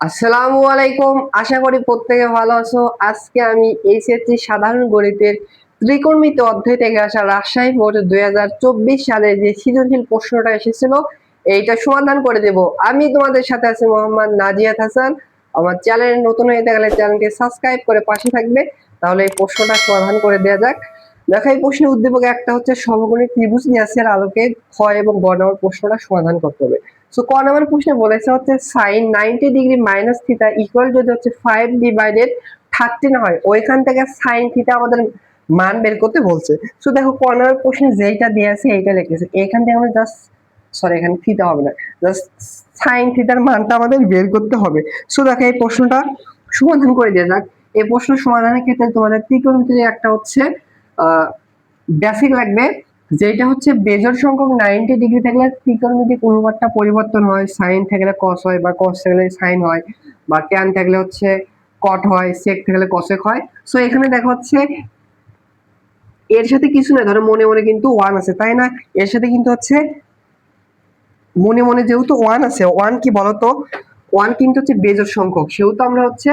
আসসালামু আলাইকুম, আশা করি প্রত্যেকে ভালো আছো। আজকে আমি এইচএসসি সাধারণ গণিতের ত্রিকোণমিতি অধ্যায় থেকে আসা রাজশাহী বোর্ড 2024 সালে যে সৃজনশীল প্রশ্নটা এসেছিল এইটা সমাধান করে দেব। আমি তোমাদের সাথে আছি মোহাম্মদ নাজিয়াত হাসান। আমার চ্যানেলে নতুন হয়ে থাকলে চ্যানেলটি সাবস্ক্রাইব করে পাশে থাকবে, তাহলে এই প্রশ্নটা সমাধান করে দেওয়া যাক। দেখো, এই প্রশ্নের উদ্দীপক একটা হচ্ছে সমকোণী ত্রিভুজ ন্যাসের আলোকে খ এবং গ নম্বর প্রশ্নটা সমাধান করতে হবে। সো ক নম্বর প্রশ্নে বলেছে হচ্ছে sin 90 degree minus theta equal যদি হচ্ছে 5 ডিভাইডেড 13 হয়, ওইখান থেকে sin থিটা আমাদের মান বের করতে বলছে। সো দেখো, ক নম্বর প্রশ্নে যেইটা দিয়ে আছে এইটা লিখেছে, এখান থেকে আমরা জাস্ট এখানে থিটা হবে না, জাস্ট sin থিটার মানটা আমাদের বের করতে হবে। সো দেখো, এই প্রশ্নটা সমাধান করে দেওয়া যাক। এই প্রশ্ন সমাধানের ক্ষেত্রে তোমাদের ত্রিকোণমিতির একটা হচ্ছে বেসিক লাগবে, যেটা হচ্ছে বেজোড় সংখ্যক 90 ডিগ্রি থাকলে ত্রিকোণমিতিক অনুপাতটা পরিবর্তন হয়, সাইন থাকলে কস হয়, বা কস থাকলে সাইন হয়, বা ট্যান থাকলে হচ্ছে কট হয়, সেক থাকলে কসেক হয়। সো এখানে দেখা হচ্ছে এর সাথে কিছু না, ধরো মনে মনে কিন্তু ওয়ান আছে, তাই না? এর সাথে কিন্তু হচ্ছে মনে মনে যেহেতু ওয়ান আছে, ওয়ান কি বলতো, ওয়ান কিন্তু হচ্ছে বেজোড় সংখ্যক, সেহেতু আমরা হচ্ছে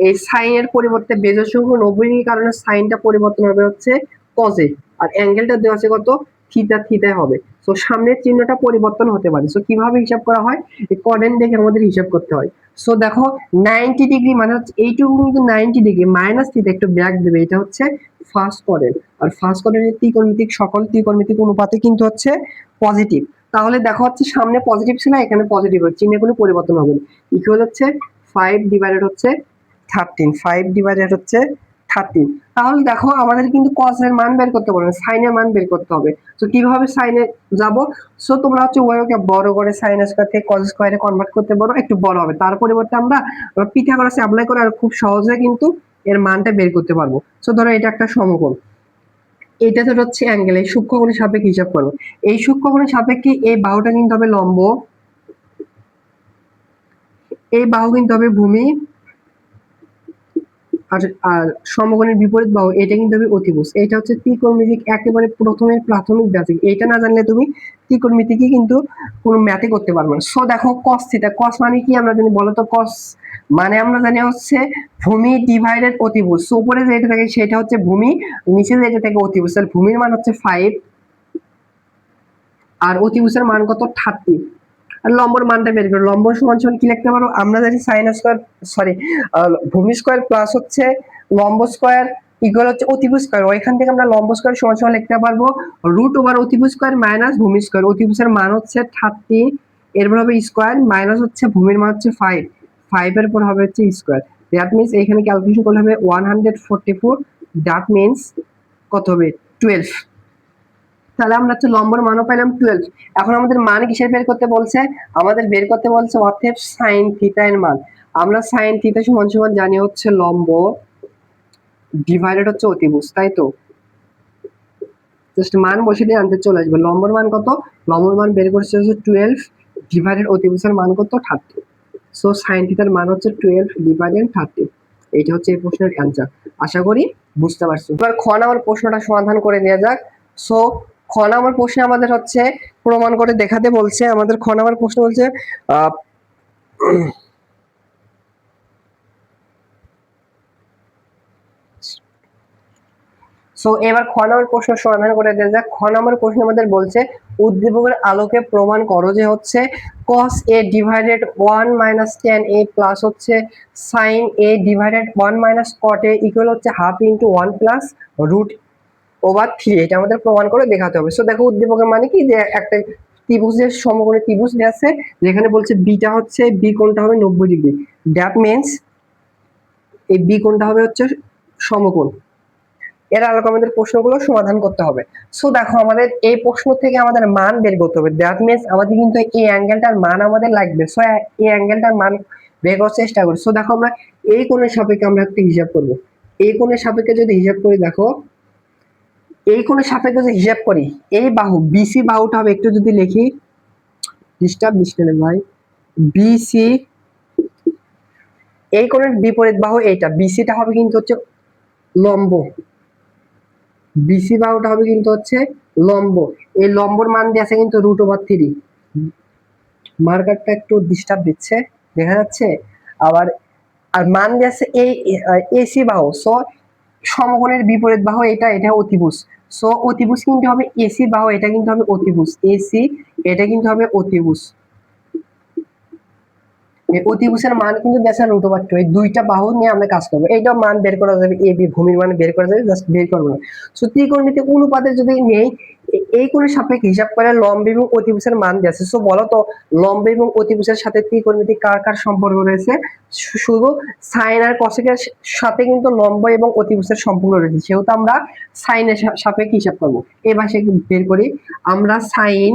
এই সাইনের পরিবর্তে বেজোড় সংখ্যক 90 ডিগ্রি কারণে সাইনটা পরিবর্তন হবে হচ্ছে কজে, আর অ্যাঙ্গেলটা দেওয়া আছে কত, থিটা, থিটায় হবে। সো সামনের চিহ্নটা পরিবর্তন হতে পারে। সো কিভাবে হিসাব করা হয়, এই কোঅর্ডিনেট দেখে আমাদের হিসাব করতে হয়। সো দেখো, 90 ডিগ্রি মানে হচ্ছে এইটুকু কিন্তু 90 ডিগ্রি মাইনাস থিটা, একটু ব্যাক দেবে, এটা হচ্ছে ফার্স্ট কোঅর্ডিনেট। আর ফার্স্ট কোঅর্ডিনেট ত্রিকোণমিতিক সকল ত্রিকোণমিতিক অনুপাতে কিন্তু হচ্ছে পজিটিভ। তাহলে দেখো হচ্ছে সামনে পজিটিভ ছিল, এখানে পজিটিভ হচ্ছে, চিহ্নে কোনো পরিবর্তন হবে না। ইকুয়াল হচ্ছে 5 ডিভাইডেড হচ্ছে 13, 5 ডিভাইডেড হচ্ছে 13। তাহলে দেখো, আমাদের কিন্তু cos এর মান বের করতে বলবে, sin এর মান বের করতে হবে। তো কিভাবে sin এ যাব? সো তোমরা হচ্ছে ওকে বড় করে sin স্কয়ার থেকে cos স্কয়ারে কনভার্ট করতে পারো, একটু বড় হবে। তার পরিবর্তে আমরা পিথাগোরাস অ্যাপ্লাই করে আর খুব সহজে কিন্তু এর মানটা বের করতে পারবো। সো ধরো এটা একটা সমকোণ, এটা তো হচ্ছে অ্যাঙ্গেল, এই সূক্ষ্মকোণের সাপেক্ষে হিসাব করবো। এই সূক্ষ্মকোণের সাপেক্ষে এই বাহুটা কিন্তু হবে লম্ব, এই বাহু কিন্তু হবে ভূমি, আর সমকোণের বিপরীত বাহু এটা কিন্তু হবে অতিভুজ। এটা হচ্ছে ত্রিকোণমিতিক একেবারে প্রথমের প্রাথমিক বেসিক। এটা না জানলে তুমি ত্রিকোণমিতিকই কিন্তু কোনো ম্যাথে করতে পারবে না। সো দেখো, cos থিটা, cos মানে কি আমরা জানি বলো তো? cos মানে আমরা জানি হচ্ছে ভূমি ডিভাইডেড অতিভুজ। সো উপরে যেটা থাকে সেটা হচ্ছে ভূমি, নিচে যেটা থাকে অতিভুজ। তাহলে ভূমির মান হচ্ছে 5 আর অতিভুজের মান কত, 30। আর লম্বর মানটা বের করো। লম্ব সমান সমান কি লিখতে পারো? আমরা জানি সাইন স্কয়ার, সরি, ভূমি স্কয়ার প্লাস হচ্ছে লম্ব স্কয়ার ইকুয়াল হচ্ছে অতিভুজ স্কয়ার। ওইখান থেকে আমরা লম্ব স্কয়ার সমান সমান লিখতে পারবো রুট ওভার অতিভুজ স্কয়ার মাইনাস ভূমি স্কয়ার। অতিভুজের মান হচ্ছে 30, এরপর হবে স্কয়ার, মাইনাস হচ্ছে ভূমির মান হচ্ছে 5, 5 এর পর হবে হচ্ছে স্কয়ার। দ্যাট মিন্স এখানে ক্যালকুলেশন করলে হবে 144, দ্যাট মিন্স কত হবে, 12। তাহলে আমরা হচ্ছে লম্বর মানও পাইলাম 12। এখন আমাদের মান কিসের বের করতে বলছে? আমাদের বের করতে বলছে অতএব সাইন থিটা এর মান। আমরা সাইন থিটা সমান সমান জানি হচ্ছে লম্ব ডিভাইডেড হচ্ছে অতিভুজ, তাই তো? জাস্ট মান বসিয়ে দিয়ে আনতে চলে আসবে। লম্বর মান কত? লম্বর মান বের করছে হচ্ছে 12 ডিভাইডেড অতিভুজের মান কত, 30। সো সাইন থিটার মান হচ্ছে 12 ডিভাইডেড 30। এইটা হচ্ছে এই প্রশ্নের অ্যান্সার। আশা করি বুঝতে পারছো। এবার খ নাম্বার প্রশ্নটা সমাধান করে দেওয়া যাক। সো খ নাম্বার প্রশ্নে আমাদের হচ্ছে প্রমাণ করে দেখাতে বলছে। আমাদের খ নাম্বার প্রশ্ন বলছে সো এবার খ নম্বর প্রশ্ন সমাধান করে দেওয়া যাক। খ নম্বর প্রশ্ন আমাদের বলছে উদ্দীপকের আলোকে প্রমাণ করো যে হচ্ছে cos a divided 1 minus tan a plus হচ্ছে sin a divided 1 minus cot a equal হচ্ছে half into 1 plus root over 3। এটা আমাদের প্রমাণ করে দেখাতে হবে। সো দেখো, উদ্দীপকের মানে কি, যে একটা ত্রিভুজের সমকোণী ত্রিভুজ দেওয়া আছে, যেখানে বলছে বিটা হচ্ছে, বি কোণটা হবে 90 ডিগ্রি। দ্যাট মিন্স এই বি কোণটা হবে হচ্ছে সমকোণ। এর আলোকে আমাদের প্রশ্নগুলো সমাধান করতে হবে। সো দেখো, আমাদের এই প্রশ্ন থেকে আমাদের মান বের করতে হবে। দ্যাট মিন্স আমাদের কিন্তু এই অ্যাঙ্গেলটার মান আমাদের লাগবে। সো এই অ্যাঙ্গেলটার মান বের করার চেষ্টা করি। সো দেখো, আমরা এই কোণের সাপেক্ষে আমরা একটা হিসাব করব। এই কোণের সাপেক্ষে যদি হিসাব করি, দেখো এই কোণের সাপেক্ষে যদি হিসাব করি, এই বাহু বিসি বাহুটা হবে, একটু যদি লিখি, ডিস্টার্ব ডিস্টেন্স ভাই, বিসি, এই কোণের বিপরীত বাহু এইটা, বিসিটা হবে কিন্তু হচ্ছে লম্ব, বিসি বাহুটা হবে কিন্তু হচ্ছে লম্ব। এই লম্বর মান দিয়ে আছে কিন্তু √3। মার্কারটা একটু ডিস্টার্ব দিচ্ছে, দেখা যাচ্ছে? আবার আর মান দিয়েছে এই এসি বাহু, সো সমকোণের বিপরীত বাহু এটা, এটা অতিভুজ, সো অতিভুজ কিন্তু হবে এসি বাহু, এটা কিন্তু হবে অতিভুজ এসি, এটা কিন্তু হবে অতিভুজ। অতিভুজের মান কিন্তু দেশের √2, এই দুইটা বাহু নিয়ে আমরা কাজ করবো। এইটা মান বের করা যাবে, এ বি ভূমির মান বের করা যাবে, জাস্ট বের করবো না। সো ত্রিকোণমিতিক অনুপাতে যদি নেই, এই কোণের সাপেক্ষে হিসাব করে লম্ব এবং অতিভুজের মান দিয়েছে। সো বলো তো লম্ব এবং অতিভুজের সাথে ত্রিকোণমিতিক কার কার সম্পর্ক রয়েছে? শুধু সাইন আর কসেকের সাথে কিন্তু লম্ব এবং অতিভুজের সম্পর্ক রয়েছে, সেহেতু আমরা সাইনের সাপেক্ষে হিসাব করবো। এবার সে বের করি, আমরা সাইন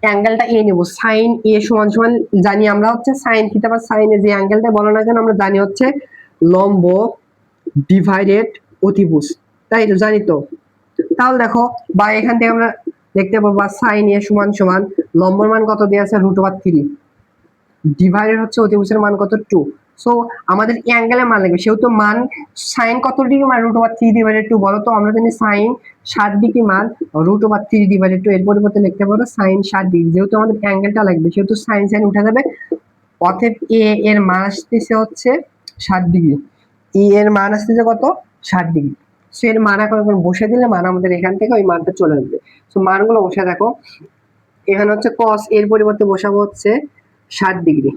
অ্যাঙ্গেলটা এ নেব, সাইন এ সমান সমান জানি আমরা হচ্ছে সাইন থিটা বা সাইনে যে অ্যাঙ্গেলটা বলো না কেন আমরা জানি হচ্ছে লম্ব ডিভাইডেড অতিভুজ, তাই তো জানি তো। তাহলে দেখো বা এখান থেকে আমরা দেখতে পাবো সাইন এ সমান সমান লম্বর মান কত দেওয়া আছে √3, ডিভাইডেড হচ্ছে অতিভুজের মান কত 2। সো আমাদের অ্যাঙ্গেলের মান লাগবে, সেহেতু মান সাইন কত ডিগ্রি মান √3 ডিভাইডেড 2, বলো তো আমরা জানি সাইন 60 ডিগ্রি মান √3 ডিভাইডেড 2, এর পরিবর্তে লিখতে পারো সাইন 60 ডিগ্রি, যেহেতু আমাদের অ্যাঙ্গেলটা লাগবে সেহেতু সাইন সাইন উঠে যাবে, অতএব এ এর মান আসতেছে হচ্ছে 60 ডিগ্রি, ই এর মান আসতেছে কত 60 ডিগ্রি। সো এর মান এখন বসে দিলে মান আমাদের এখান থেকে ওই মানটা চলে আসবে। সো মানগুলো বসে দেখো, এখানে হচ্ছে কস এর পরিবর্তে বসাবো হচ্ছে 60 ডিগ্রি,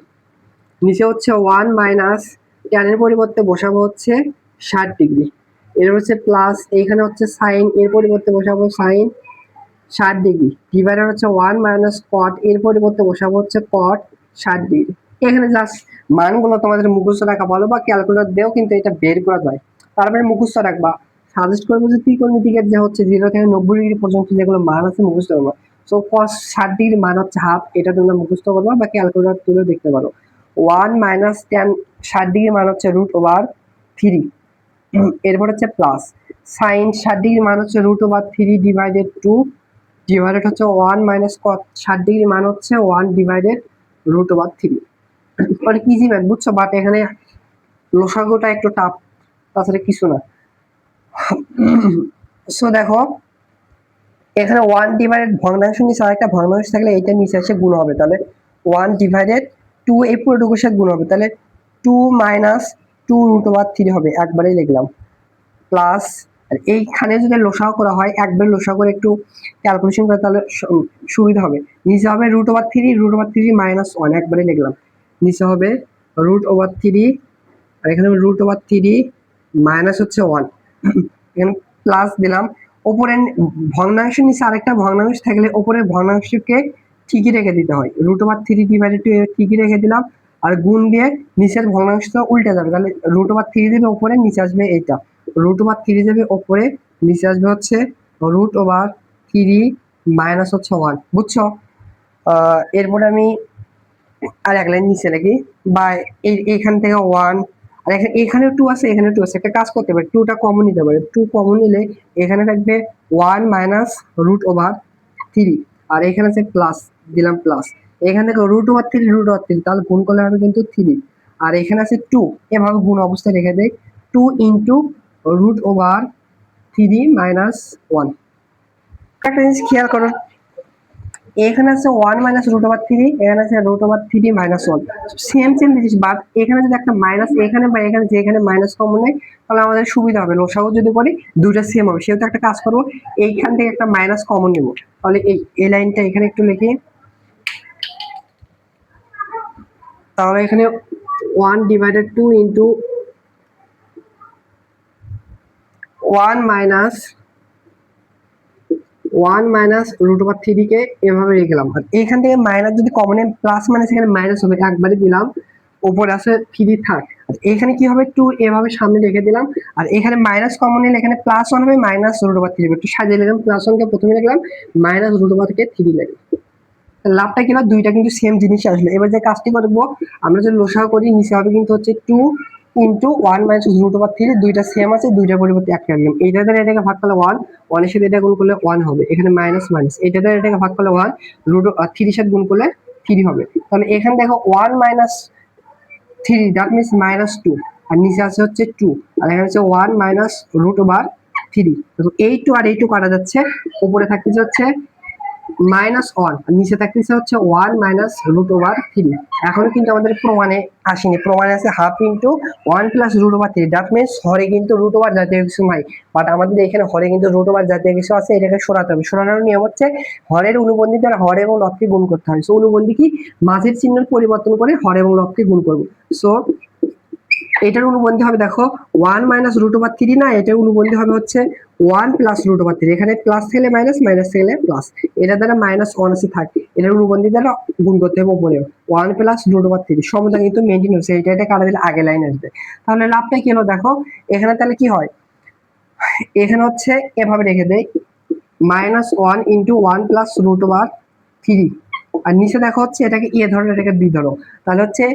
নিচে হচ্ছে 1 মাইনাস tan এর পরিবর্তে বসাবো হচ্ছে 60 ডিগ্রি, এর হচ্ছে প্লাস এইখানে হচ্ছে সাইন এর পরিবর্তে বসাবো সাইন 60 ডিগ্রি, ডিভাইডার হচ্ছে 1 মাইনাস কট এর পরিবর্তে বসাবো হচ্ছে কট 60 ডিগ্রি। এখানে জাস্ট মানগুলো তোমাদের মুখস্থ রাখা ভালো, বা ক্যালকুলেটর দিয়েও কিন্তু এটা বের করা যায়, তারপরে মুখস্থ রাখবা। সাজেস্ট করবো যে ত্রিকোণমিতিকের যে হচ্ছে 0 থেকে 90 ডিগ্রি পর্যন্ত যেগুলো মান আছে মুখস্থ করবো। সো cos 60 ডিগ্রি মান হচ্ছে হাফ, এটা তোমরা মুখস্থ করবা বা ক্যালকুলেটর তুলেও দেখতে পারো। 1 মাইনাস tan 60 ডিগ্রি মান হচ্ছে √3, এরপর হচ্ছে প্লাস সাইন 60 ডিগ্রি মান হচ্ছে √3 ডিভাইডেড 2, ডিভাইডেড হচ্ছে 1 মাইনাস cot 60 ডিগ্রি মান হচ্ছে 1 ডিভাইডেড √3। মানে ইজি ম্যাথ বুঝছো, বাট এখানে লসাগুটা একটু টাফ, তাছাড়া কিছু না। সো দেখো এখানে 1 ডিভাইডেড ভগ্নাংশ নিচে আরেকটা ভগ্নাংশ থাকলে এইটা নিচে এসে গুণ হবে, তাহলে 1 ডিভাইডেড 2 এই পুরোটুকুর সাথে গুণ হবে, তাহলে 2 মাইনাস 2 √3 হবে, একবারেই লিখলাম প্লাস। আর এইখানে যদি লসাগু করা হয় একবার লসাগু করে একটু ক্যালকুলেশন করে তাহলে সুবিধা হবে। নিচে হবে √3 মাইনাস 1, একবারে লিখলাম, নিচে হবে √3 আর এখানে √3 মাইনাস হচ্ছে 1, এখানে প্লাস দিলাম। উপরে ভগ্নাংশ নিচে আরেকটা ভগ্নাংশ থাকলে উপরে ভগ্নাংশকে ঠিকই রেখে দিতে হয়, √3 ডিভাইডেড 2 ঠিকই রেখে দিলাম, আর গুণ দিয়ে নিচের ভগ্নাংশটা উল্টে যাবে, তাহলে √3 দেবে উপরে, নিচে আসবে এইটা, √3 যাবে উপরে, নিচে আসবে হচ্ছে √3 মাইনাস হচ্ছে 1, বুঝছো। এরপরে আমি আর এক লাইন নিচে লিখি, বা এইখান থেকে 1 আর এখানে 2 আছে, এখানে 2 আছে, একটা কাজ করতে পারে 2টা কমন নিতে পারে, 2 কমন নিলে এখানে থাকবে 1 মাইনাস √3, আর এখানে আছে প্লাস দিলাম প্লাস, এখানে থেকে √3 তাহলে গুণ করলে হবে কিন্তু 3, আর এখানে আছে 2, এভাবে গুণ অবস্থায় রেখে দেয় 2 ইন্টু √3 মাইনাস 1। একটা জিনিস খেয়াল করো, এখানে আছে 1 মাইনাস √3, এখানে আছে √3 মাইনাস 1, সেম সেম জিনিস, বাট এখানে যদি একটা মাইনাস এখানে বা এখানে যেখানে মাইনাস কমন নেই তাহলে আমাদের সুবিধা হবে, লসাগু যদি করি দুইটা সেম হবে, সেহেতু একটা কাজ করবো এইখান থেকে একটা মাইনাস কমন নেব, তাহলে এই লাইনটা এখানে একটু লিখি, তাহলে এখানে 1 ডিভাইডেড 2 ইন্টু 1 মাইনাস √3 কে এভাবে লিখলাম, আর এখান থেকে মাইনাস যদি কমনে প্লাস মাইনাস এখানে মাইনাস হবে, একবারে দিলাম, উপরে আছে 3 থাক, এখানে কি হবে 2 এভাবে সামনে রেখে দিলাম, আর এখানে মাইনাস কমন নিলে এখানে প্লাস 1 হবে, মাইনাস √3 হবে, একটু সাজিয়ে লিখলাম, প্লাস 1 কে প্রথমে লিখলাম, মাইনাস √3 লিখলাম, লাভটা কি না দুইটা কিন্তু সেম জিনিস আসলো। এবার যে কাজটি করবো আমরা যদি লসাগু করি নিচে হবে কিন্তু হচ্ছে 2 ইন্টু 1 মাইনাস √3, দুইটা সেম আছে, দুইটার পরিবর্তে একটা রাখলাম, এইটা দ্বারা এটাকে ভাগ করলে 1, 1 এর সাথে এটা গুণ করলে 1 হবে, এখানে মাইনাস মাইনাস, এটা দ্বারা এটাকে ভাগ করলে 1, √3 এর সাথে গুণ করলে 3 হবে, তাহলে এখানে দেখো 1 মাইনাস 3 দ্যাট মিন্স মাইনাস 2, আর নিচে আছে হচ্ছে 2, আর এখানে হচ্ছে 1 মাইনাস √3, তো এই 2 আর এই 2 কাটা যাচ্ছে, উপরে থাকতেছে হচ্ছে -1, নিচে থাকতেছে হচ্ছে 1 মাইনাস রুট ওভার 3। এখনো কিন্তু আমাদের প্রমাণে আসেনি, প্রমাণে আছে half into 1 plus root over 3। That means হরে কিন্তু রুট ওভার জাতীয় কিছু নাই, বাট আমাদের এখানে হরে কিন্তু রুট ওভার জাতীয় কিছু আছে, এটাকে সরাতে হবে। সরানোর নিয়ম হচ্ছে হরের অনুবন্ধী দ্বারা হর এবং লবকে গুণ করতে হয়। সো অনুবন্ধী কি, মাঝের চিহ্ন পরিবর্তন করে হর এবং লবকে গুণ করবো। সো এটার অনুবন্ধী হবে দেখো 1 মাইনাস রুট ওভার 3 না, এটার অনুবন্ধী হবে হচ্ছে 1 প্লাস রুট ওভার 3। এখানে প্লাস থেকে মাইনাস, মাইনাস থেকে প্লাস, এটা দ্বারা -1 আছে থাকে, এটার অনুবন্ধী দ্বারা গুণ করতে হবে উপরে 1 প্লাস রুট ওভার 3। সমতা কিন্তু মেইনটেইন হচ্ছে, এটা কাটা দিলে আগে লাইন আসবে। তাহলে লাভটা কি হলো দেখো, এখানে তাহলে কি হয়, এখানে হচ্ছে এভাবে রেখে দেই -1 ইন্টু 1 প্লাস রুট ওভার 3, আর নিচে দেখো হচ্ছে এটাকে এ ধরো, এটাকে বি ধরো, তাহলে হচ্ছে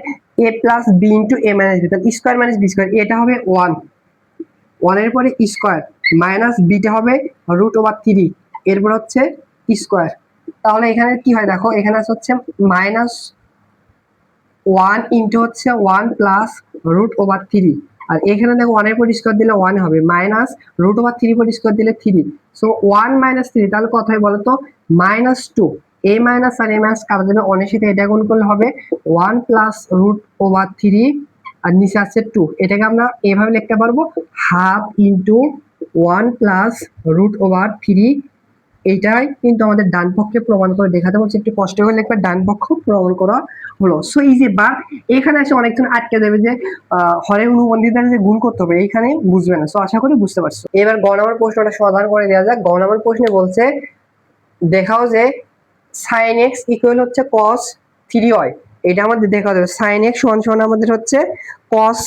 এ প্লাস বি ইন্টু এ মাইনাস বি, তাহলে স্কোয়ার মাইনাস বি স্কোয়ার, এটা হবে 1 এর পরে স্কোয়ার, মাইনাস বিটা হবে রুট ওভার 3, এরপর হচ্ছে স্কোয়ার। তাহলে এখানে কি হয় দেখো, এখানে হচ্ছে -1 ইন্টু হচ্ছে 1 প্লাস রুট ওভার 3, আর এখানে দেখো 1 এর পর স্কোয়ার দিলে 1 হবে, মাইনাস রুট ওভার 3 পর স্কোয়ার দিলে 3। সো 1 মাইনাস 3, তাহলে কত হয় বলো তো, -2। এ মাইনাস আর এ মাইনাস কাটার জন্য 1 এর সাথে এটা গুণ করলে হবে 1 প্লাস রুট ওভার 3, আর নিচে আছে 2। এটাকে আমরা এভাবে লিখতে পারবো half into 1 plus root over 3। এইটাই কিন্তু আমাদের ডান পক্ষে প্রমাণ করে দেখাতে বলছে, একটু কষ্ট করে লিখবে, ডান পক্ষ প্রমাণ করা হলো। So easy. বাট এখানে এসে অনেকজন আটকে দেবে যে হরের অনুবন্ধী দ্বারা যে গুণ করতে হবে, এইখানে বুঝবে না। সো আশা করি বুঝতে পারছো। এবার গ নম্বর প্রশ্নটা সমাধান করে দেওয়া যাক। গ নম্বর প্রশ্নে বলছে দেখাও যে sin x ইকুয়াল হচ্ছে cos 3y। এটা আমাদের দেখা যাবে sin x সমান সমান আমাদের হচ্ছে cos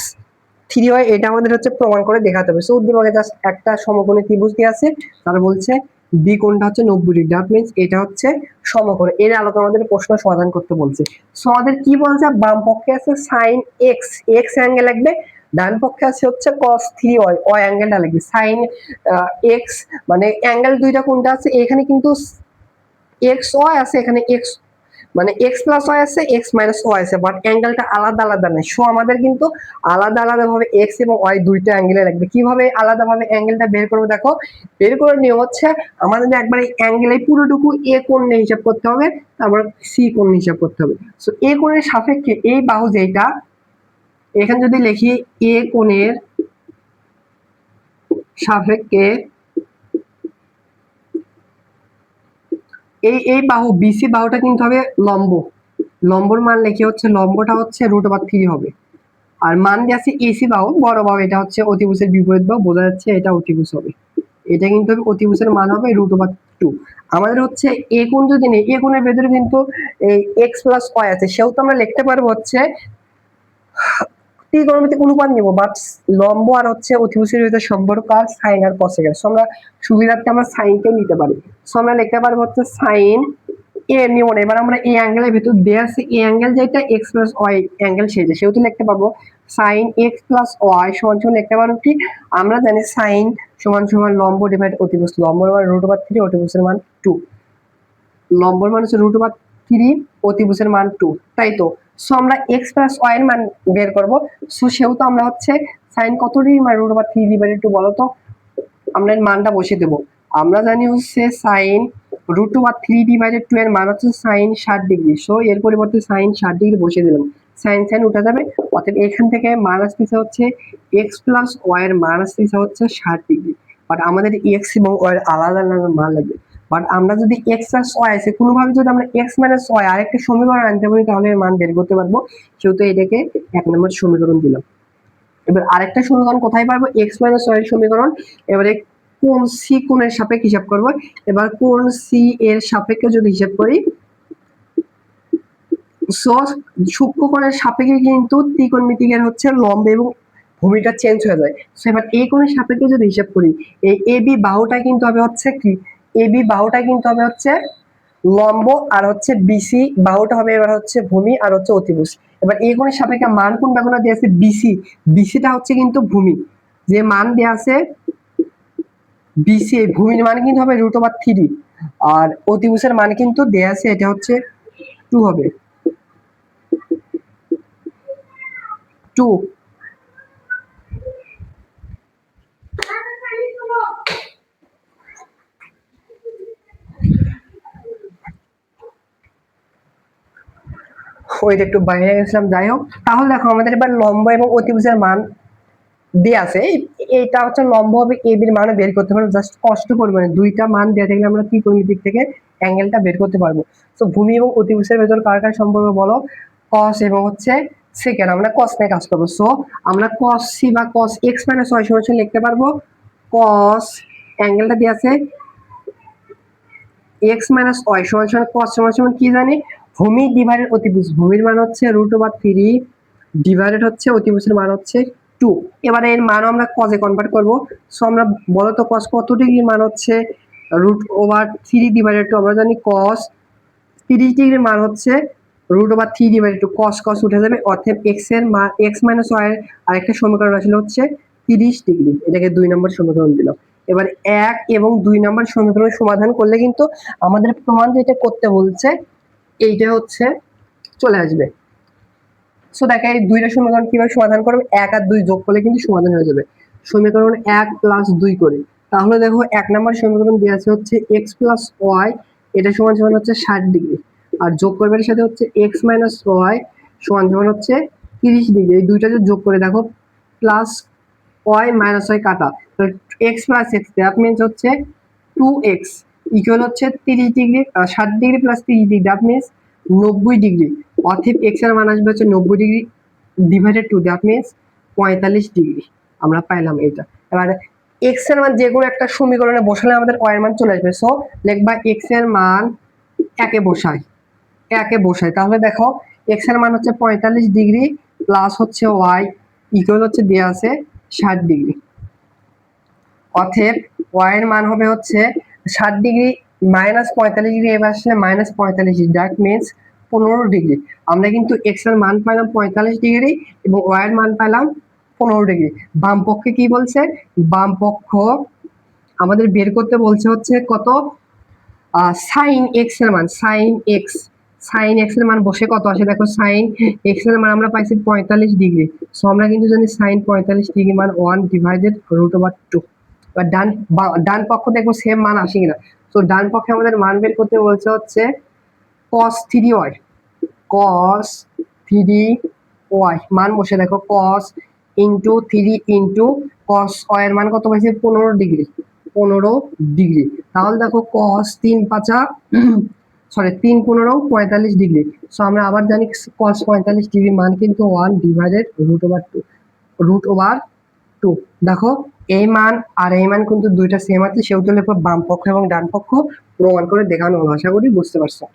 3y, এটা আমাদের হচ্ছে প্রমাণ করে দেখাতে হবে। সো উদ্দীপকে জাস্ট একটা সমকোণী ত্রিভুজ দিয়ে আছে, তার বলছে বি কোণটা হচ্ছে 90 ডিগ্রি, দ্যাট মিন্স এটা হচ্ছে সমকোণ। এর আলোকে আমাদের প্রশ্ন সমাধান করতে বলছে। সো আমাদের কি বলছে, বাম পক্ষে আছে sin x, x অ্যাঙ্গেল লাগবে, ডান পক্ষে আছে হচ্ছে cos 3y, y অ্যাঙ্গেলটা লাগবে। sin x মানে অ্যাঙ্গেল দুইটা কোনটা আছে, এখানে কিন্তু x y আছে, এখানে x মানে x প্লাস y আছে, x মাইনাস y আছে, বাট অ্যাঙ্গেলটা আলাদা আলাদা নাই। সো আমাদের কিন্তু আলাদা আলাদা ভাবে x এবং y দুইটা অ্যাঙ্গেলে লাগবে। কিভাবে আলাদা ভাবে অ্যাঙ্গেলটা বের করবো দেখো, বের করার নিয়ম হচ্ছে আমাদের একবার এই অ্যাঙ্গেলে পুরোটুকু a কোণ নিয়ে হিসাব করতে হবে, তারপর c কোণ হিসাব করতে হবে। সো a কোণের সাপেক্ষে এই বাহু যেটা, এখানে যদি লিখি a কোণের সাপেক্ষে এই বাহু বিসি বাহুটা কিন্তু হবে লম্ব, লম্বর মান লিখে হচ্ছে লম্বটা হচ্ছে √3 হবে, আর মান দিয়ে আছে এসি বাহু বড় বাহু, এটা হচ্ছে অতিভুজের বিপরীত বাহু, বোঝা যাচ্ছে এটা অতিভুজ হবে, এটা কিন্তু অতিভুজের মান হবে √2। আমাদের হচ্ছে এ কোণ যদি নেই, এ কোণের ভেতরে কিন্তু এই x প্লাস y আছে, সেহেতু আমরা লিখতে পারবো হচ্ছে ত্রিকোণমিতিক অনুপাত নিব, বাট লম্ব আর হচ্ছে অতিভুজের ভিতরে সম্পর্ক আর সাইন আর কসেক, সো আমরা সুবিধার্থে আমরা সাইনকে নিতে পারি। সো আমরা লিখতে পারবো হচ্ছে সাইন এ নিব না, এবার আমরা এই অ্যাঙ্গেলের ভিতর দেয়া আছে এই অ্যাঙ্গেল যেটা x প্লাস y অ্যাঙ্গেল সেটা, সেহেতু লিখতে পারবো সাইন x প্লাস y সমান সমান লিখতে পারবো কি, আমরা জানি সাইন সমান সমান লম্ব ডিভাইড অতিভুজ, লম্বর মান √3, অতিভুজের মান 2, লম্বর মান হচ্ছে √3, অতিভুজের মান 2, তাই তো। সো আমরা x প্লাস y এর মান বের করব। সো সেহেতু আমরা হচ্ছে সাইন কত ডিগ্রি মানে √3 ডিভাইডেড 2 বলো তো, আমরা এর মানটা বসিয়ে দেব। আমরা জানি হচ্ছে সাইন √3 ডিভাইডেড 2 এর মান হচ্ছে সাইন 60 ডিগ্রি। সো এর পরিবর্তে সাইন 60 ডিগ্রি বসিয়ে দিলাম, সাইন সাইন উঠে যাবে, অতএব এখান থেকে মান আসতেছে হচ্ছে x প্লাস y এর মান আসতেছে হচ্ছে 60 ডিগ্রি। বাট আমাদের x এবং y এর আলাদা আলাদা মান লাগবে, বাট আমরা যদি x প্লাস y আছে কোনোভাবে যদি আমরা x মাইনাস y আরেকটা সমীকরণ আনতে পারি, তাহলে এর মান বের করতে পারবো। সেহেতু এটাকে 1 নম্বর সমীকরণ দিলাম। এবার আরেকটা সমীকরণ কোথায় পাবো, x মাইনাস y এর সমীকরণ। এবারে কোণ c কোণের সাপেক্ষে হিসাব করব। এবার কোণ c এর সাপেক্ষে যদি হিসাব করি, সো সূক্ষ্মকোণের সাপেক্ষে কিন্তু ত্রিকোণমিতিকের হচ্ছে লম্ব এবং ভূমিটা চেঞ্জ হয়ে যায়। সো এবার এই কোণের সাপেক্ষে যদি হিসাব করি, এই এবি বাহুটা কিন্তু হবে হচ্ছে কি, এবি বাহুটা কিন্তু হবে হচ্ছে লম্ব, আর হচ্ছে বিসি বাহুটা হবে এবার হচ্ছে ভূমি আর হচ্ছে অতিভুজ। এবার এই কোণের সাপেক্ষে মান কোনটা কোনটা দেওয়া আছে, বিসি, বিসিটা হচ্ছে কিন্তু ভূমি, যে মান দেওয়া আছে বিসি, ভূমির মান কিন্তু হবে √3, আর অতিভুজের মান কিন্তু দেওয়া আছে এটা হচ্ছে 2 হবে, 2। ওইটা একটু বাইরে গেছিলাম, যাই হোক। তাহলে দেখো আমাদের এবার লম্ব এবং অতিভুজের মান দেয়া আছে। এইটা হচ্ছে লম্ব হবে এ এর মানও বের করতে পারবো, জাস্ট কষ্ট পরিমাণে দুইটা মান দেওয়া থাকলে আমরা ত্রিকোণমিতিক থেকে অ্যাঙ্গেলটা বের করতে পারবো। তো ভূমি এবং অতিভুজের ভেতর কার কার সম্পর্ক বলো? কস এবং হচ্ছে সেকেন্ড, আমরা কস নিয়ে কাজ করবো। সো আমরা কস সি বা কস এক্স মাইনাস ওয়াই সমান লিখতে পারবো কস অ্যাঙ্গেলটা দেওয়া আছে এক্স মাইনাস ওয়াই সমান সমান কস সমান সমান কি জানি? ভূমি ডিভাইডেড অতিভুজ। ভূমির মান হচ্ছে √/3 ডিভাইডেড হচ্ছে অতিভুজের মান হচ্ছে 2। এবারে এর মানও আমরা কজে কনভার্ট করব। সো আমরা বলো তো কস কত ডিগ্রি মান হচ্ছে √/3 ডিভাইডেড 2। আমরা জানি কস 30 ডিগ্রির মান হচ্ছে √/3 ডিভাইডেড 2। কস কস উঠে যাবে, অর্থাৎ এক্স এর মান এক্স মাইনাস ওয়াই এর আরেকটা সমীকরণ আসলে হচ্ছে 30 ডিগ্রি। এটাকে 2 নম্বর সমীকরণ দিল। এবার 1 এবং 2 নম্বর সমীকরণ সমাধান করলে কিন্তু আমাদের প্রমাণ যেটা করতে বলছে এইটা হচ্ছে চলে আসবে। সো দেখো এই দুইটা সমীকরণ কিভাবে সমাধান করবে, 1 আর 2 যোগ করলে কিন্তু সমাধান হয়ে যাবে। সমীকরণ 1 + 2 করে, তাহলে দেখো 1 নম্বর সমীকরণ দেওয়া আছে হচ্ছে x + y, এটা সমান সমান হচ্ছে 60 ডিগ্রি, আর যোগ করবে এর সাথে হচ্ছে x - y সমান সমান হচ্ছে 30 ডিগ্রি। এই দুইটা যদি যোগ করে দেখো প্লাস y - y কাটা, তাহলে x + x দ্যাট মিন্স হচ্ছে 2x ইকুয়াল হচ্ছে 30 degree 60 degree + 30 degree that means 90 degree. অতএব x এর মান আসবে হচ্ছে 90 degree divided 2 that means 45 degree. আমরা পাইলাম এটা। এবার x এর মান যে কোনো একটা সমীকরণে বসালে আমাদের y এর মান চলে আসবে। সো লিখবা x এর মান একে বসাই, তাহলে দেখো x এর মান হচ্ছে 45 ডিগ্রি প্লাস হচ্ছে y ইকুয়াল হচ্ছে দেয়া আছে 60 ডিগ্রি। অতএব y এর মান হবে হচ্ছে 60 ডিগ্রি মাইনাস 45 ডিগ্রি, এবার আসলে -45 ডিগ্রি দ্যাট মিন্স 15 ডিগ্রি। আমরা কিন্তু x এর মান পাইলাম 45 ডিগ্রি এবং y এর মান পাইলাম 15 ডিগ্রি। বাম পক্ষে কি বলছে? বাম পক্ষ আমাদের বের করতে বলছে হচ্ছে কত? সাইন এক্স এর মান, সাইন এক্স এর মান বসে কত আসে দেখো, সাইন এক্স এর মান আমরা পাইছি 45 ডিগ্রি। সো আমরা কিন্তু জানি সাইন 45 ডিগ্রি মান 1 ডিভাইডেড √/2। এবার ডান পক্ষ দেখবো সেম মান আসে কিনা। তো ডান পক্ষে আমাদের মান বের করতে বলছে হচ্ছে cos 3y, cos 3y মান বসে দেখো cos into 3 into cos y এর মান কত পাইছে? 15 ডিগ্রি, 15 ডিগ্রি। তাহলে দেখো cos 3 5 সরি 3 15 45 ডিগ্রি। সো আমরা আবার জানি cos 45 ডিগ্রি মান কিন্তু 1 ডিভাইডেড √/2। দেখো এই মান আর এই মান কিন্তু দুইটা সেম আছে, সেহেতু লিখবো বাম পক্ষ এবং ডান পক্ষ প্রমাণ করে দেখানো হলো। আশা করি বুঝতে পারছো।